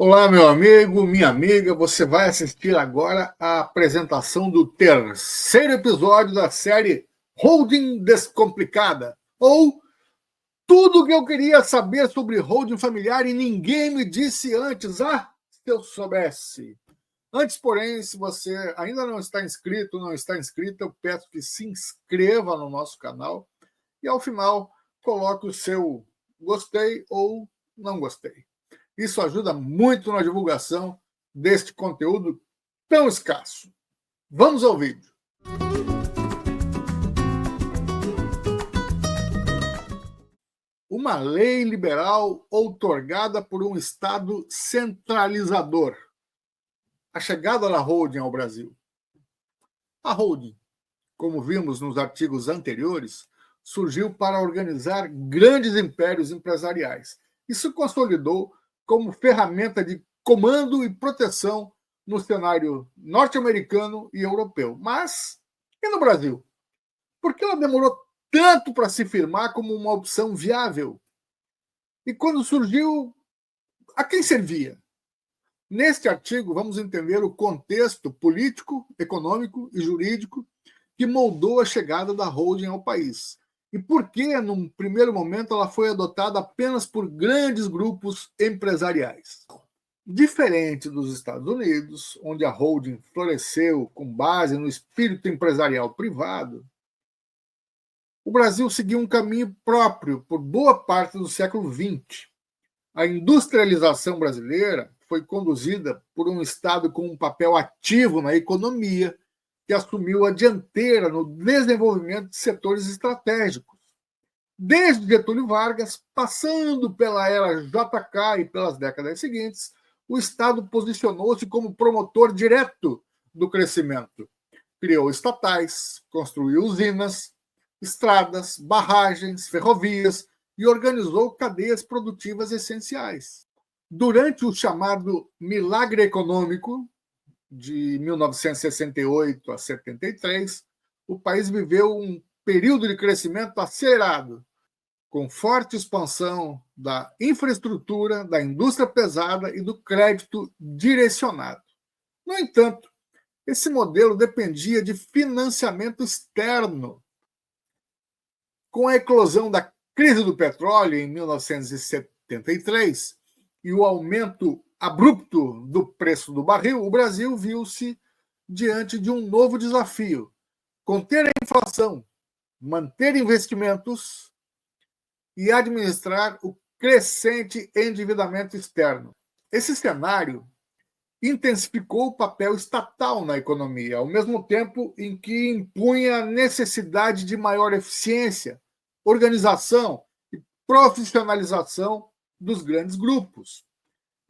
Olá, meu amigo, minha amiga. Você vai assistir agora a apresentação do terceiro episódio da série Holding Descomplicada, ou tudo o que eu queria saber sobre holding familiar e ninguém me disse antes. Se eu soubesse. Antes, porém, se você ainda não está inscrito, não está inscrita, eu peço que se inscreva no nosso canal e, ao final, coloque o seu gostei ou não gostei. Isso ajuda muito na divulgação deste conteúdo tão escasso. Vamos ao vídeo. Uma lei liberal outorgada por um Estado centralizador. A chegada da holding ao Brasil. A holding, como vimos nos artigos anteriores, surgiu para organizar grandes impérios empresariais e se consolidou como ferramenta de comando e proteção no cenário norte-americano e europeu. Mas, e no Brasil? Por que ela demorou tanto para se firmar como uma opção viável? E quando surgiu, a quem servia? Neste artigo, vamos entender o contexto político, econômico e jurídico que moldou a chegada da holding ao país. E por que, num primeiro momento, ela foi adotada apenas por grandes grupos empresariais. Diferente dos Estados Unidos, onde a holding floresceu com base no espírito empresarial privado, o Brasil seguiu um caminho próprio por boa parte do século XX. A industrialização brasileira foi conduzida por um Estado com um papel ativo na economia, que assumiu a dianteira no desenvolvimento de setores estratégicos. Desde Getúlio Vargas, passando pela era JK e pelas décadas seguintes, o Estado posicionou-se como promotor direto do crescimento. Criou estatais, construiu usinas, estradas, barragens, ferrovias e organizou cadeias produtivas essenciais. Durante o chamado milagre econômico, de 1968 a 73, o país viveu um período de crescimento acelerado, com forte expansão da infraestrutura, da indústria pesada e do crédito direcionado. No entanto, esse modelo dependia de financiamento externo. Com a eclosão da crise do petróleo em 1973 e o aumento abrupto do preço do barril, o Brasil viu-se diante de um novo desafio: conter a inflação, manter investimentos e administrar o crescente endividamento externo. Esse cenário intensificou o papel estatal na economia, ao mesmo tempo em que impunha a necessidade de maior eficiência, organização e profissionalização dos grandes grupos.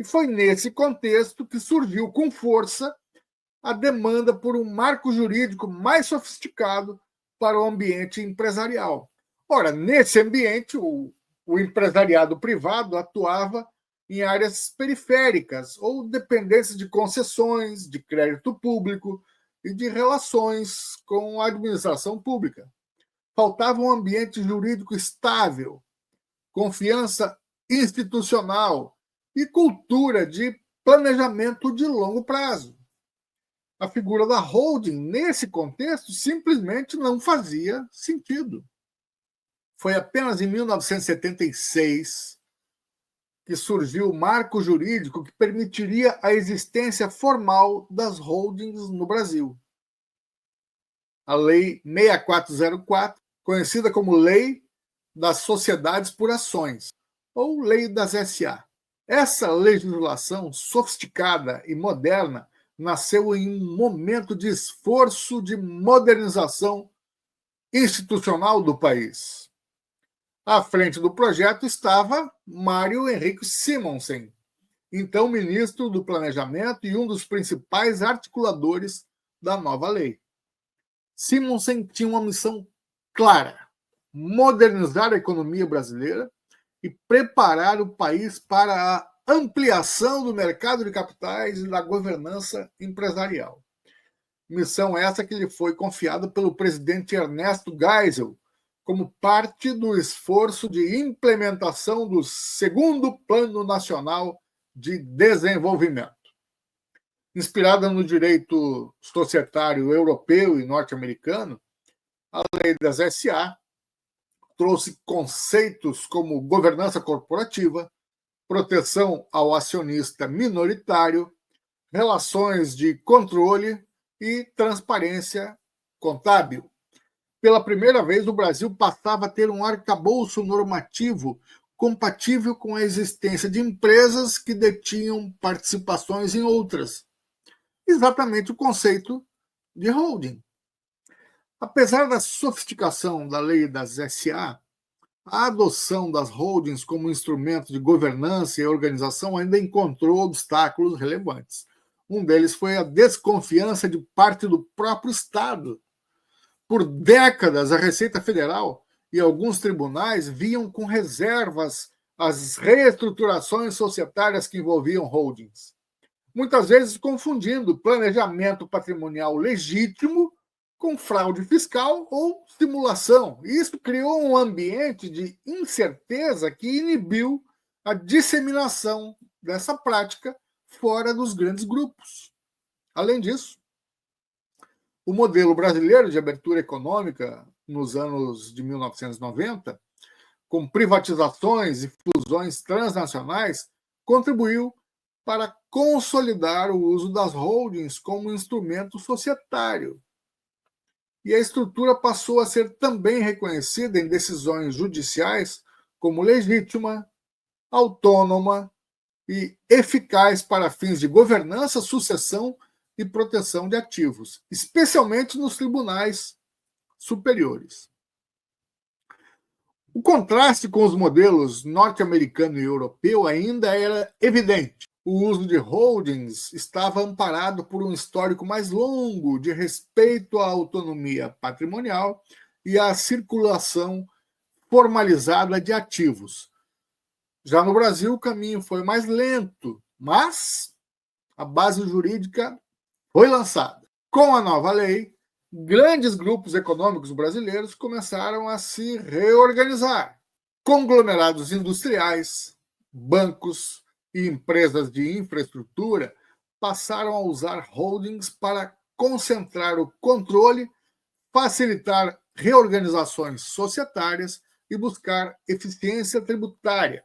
E foi nesse contexto que surgiu com força a demanda por um marco jurídico mais sofisticado para o ambiente empresarial. Ora, nesse ambiente, o empresariado privado atuava em áreas periféricas ou dependentes de concessões, de crédito público e de relações com a administração pública. Faltava um ambiente jurídico estável, confiança institucional e cultura de planejamento de longo prazo. A figura da holding, nesse contexto, simplesmente não fazia sentido. Foi apenas em 1976 que surgiu o marco jurídico que permitiria a existência formal das holdings no Brasil. A Lei 6404, conhecida como Lei das Sociedades por Ações, ou Lei das SA. Essa legislação sofisticada e moderna nasceu em um momento de esforço de modernização institucional do país. À frente do projeto estava Mário Henrique Simonsen, então ministro do Planejamento e um dos principais articuladores da nova lei. Simonsen tinha uma missão clara: modernizar a economia brasileira e preparar o país para a ampliação do mercado de capitais e da governança empresarial. Missão essa que lhe foi confiada pelo presidente Ernesto Geisel, como parte do esforço de implementação do segundo Plano Nacional de desenvolvimento. Inspirada no direito societário europeu e norte-americano, a Lei das SA trouxe conceitos como governança corporativa, proteção ao acionista minoritário, relações de controle e transparência contábil. Pela primeira vez, o Brasil passava a ter um arcabouço normativo compatível com a existência de empresas que detinham participações em outras. Exatamente o conceito de holding. Apesar da sofisticação da lei das SA, a adoção das holdings como instrumento de governança e organização ainda encontrou obstáculos relevantes. Um deles foi a desconfiança de parte do próprio Estado. Por décadas, a Receita Federal e alguns tribunais viam com reservas as reestruturações societárias que envolviam holdings, muitas vezes confundindo planejamento patrimonial legítimo com fraude fiscal ou simulação. E isso criou um ambiente de incerteza que inibiu a disseminação dessa prática fora dos grandes grupos. Além disso, o modelo brasileiro de abertura econômica nos anos de 1990, com privatizações e fusões transnacionais, contribuiu para consolidar o uso das holdings como instrumento societário. E a estrutura passou a ser também reconhecida em decisões judiciais como legítima, autônoma e eficaz para fins de governança, sucessão e proteção de ativos, especialmente nos tribunais superiores. O contraste com os modelos norte-americano e europeu ainda era evidente. O uso de holdings estava amparado por um histórico mais longo de respeito à autonomia patrimonial e à circulação formalizada de ativos. Já no Brasil, o caminho foi mais lento, mas a base jurídica foi lançada. Com a nova lei, grandes grupos econômicos brasileiros começaram a se reorganizar. Conglomerados industriais, bancos e empresas de infraestrutura passaram a usar holdings para concentrar o controle, facilitar reorganizações societárias e buscar eficiência tributária.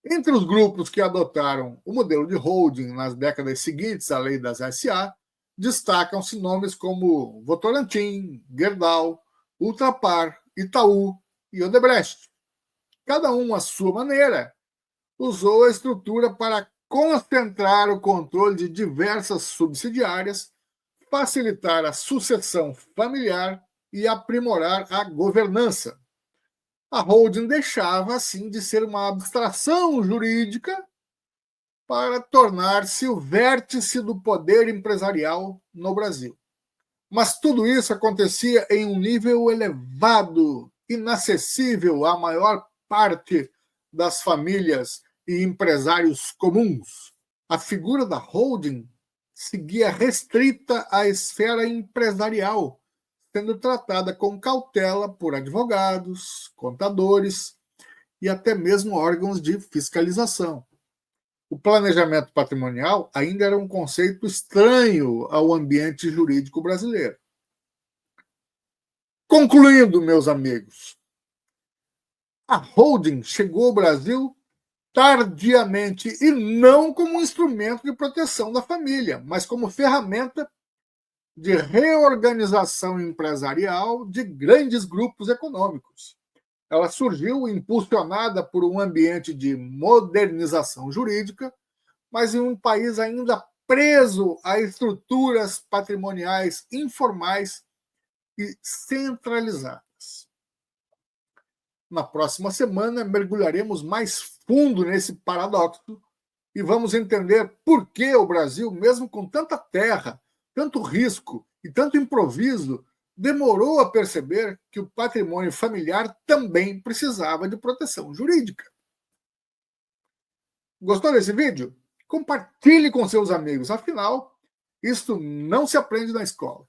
Entre os grupos que adotaram o modelo de holding nas décadas seguintes à lei das SA, destacam-se nomes como Votorantim, Gerdau, Ultrapar, Itaú e Odebrecht. Cada um, à sua maneira, usou a estrutura para concentrar o controle de diversas subsidiárias, facilitar a sucessão familiar e aprimorar a governança. A holding deixava, assim, de ser uma abstração jurídica para tornar-se o vértice do poder empresarial no Brasil. Mas tudo isso acontecia em um nível elevado, inacessível à maior parte das famílias e empresários comuns. A figura da holding seguia restrita à esfera empresarial, sendo tratada com cautela por advogados, contadores e até mesmo órgãos de fiscalização. O planejamento patrimonial ainda era um conceito estranho ao ambiente jurídico brasileiro. Concluindo, meus amigos, a holding chegou ao Brasil tardiamente e não como um instrumento de proteção da família, mas como ferramenta de reorganização empresarial de grandes grupos econômicos. Ela surgiu impulsionada por um ambiente de modernização jurídica, mas em um país ainda preso a estruturas patrimoniais informais e centralizadas. Na próxima semana, mergulharemos mais fundo nesse paradoxo e vamos entender por que o Brasil, mesmo com tanta terra, tanto risco e tanto improviso, demorou a perceber que o patrimônio familiar também precisava de proteção jurídica. Gostou desse vídeo? Compartilhe com seus amigos, afinal, isto não se aprende na escola.